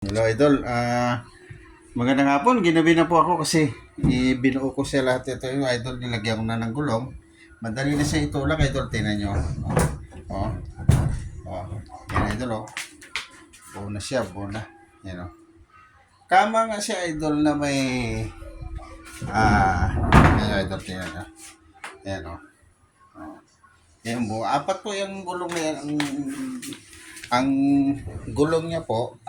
Hello Idol, magandang hapon, ginabi na po ako kasi binuo ko siya lahat ito yung Idol, nilagyan ko na ng gulong. Madali na siya itulak Idol, tinan nyo. Oh, oh, yan Idol oh. Buo na siya, buo na. Yan oh. Kama nga siya Idol na may, yan Idol, tinan nyo. Yan oh. Oh. Yan buo, apat po yung gulong na yan. Ang gulong niya po,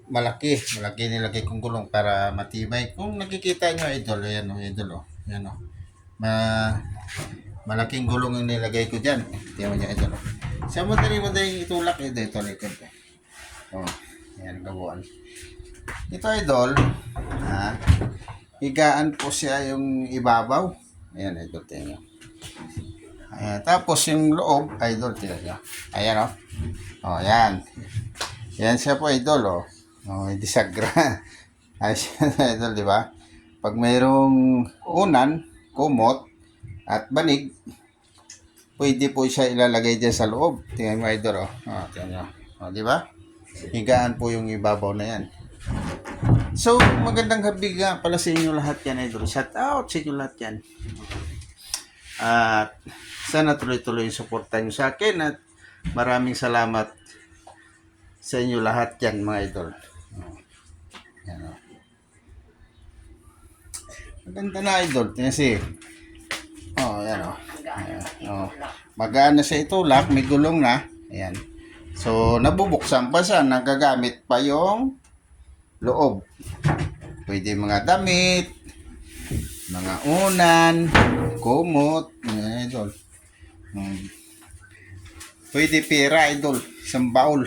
malaki nilagay kong gulong para matibay. Kung nakikita nyo Idol, ayan o, Idol o, ayan o. Malaking gulong yung nilagay ko dyan. Tingnan mo nyo Idol o. Siya madaling itulak Idol, ito likod o. O, ayan, gabuan. Ito Idol, higaan po siya yung ibabaw. Ayan Idol, tingnan nyo. Ayan, tapos yung loob, Idol, tingnan nyo. Ayan o. O, ayan. Yan siya po Idol o. Oh, hindi sagra. Ayos yan, Idol, di ba? Pag mayroong unan, kumot, at banig, pwede po siya ilalagay dyan sa loob. Tingnan mo, Idol, oh. Oh, tingnan nyo. Oh, di ba? Higaan po yung ibabaw na yan. So, magandang gabi nga pala sa inyo lahat yan, Idol. Shout out sa inyo lahat yan. At sana tuloy-tuloy yung suporta nyo sa akin at maraming salamat sa inyo lahat yan, mga Idol. Yan o. Maganda na Idol. Kasi, yan o. Ayan, o. Magaan na siya itulak. May gulong na. Ayan. So, nabubuksan pa siya. Nagagamit pa yung loob. Pwede mga damit, mga unan, kumot. Ayan, Idol. Pwede pera, Idol. Isang baul.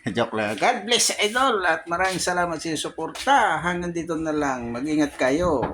Joke lang. God bless Idol at maraming salamat sa inyong suporta. Hanggang dito na lang. Mag-ingat kayo.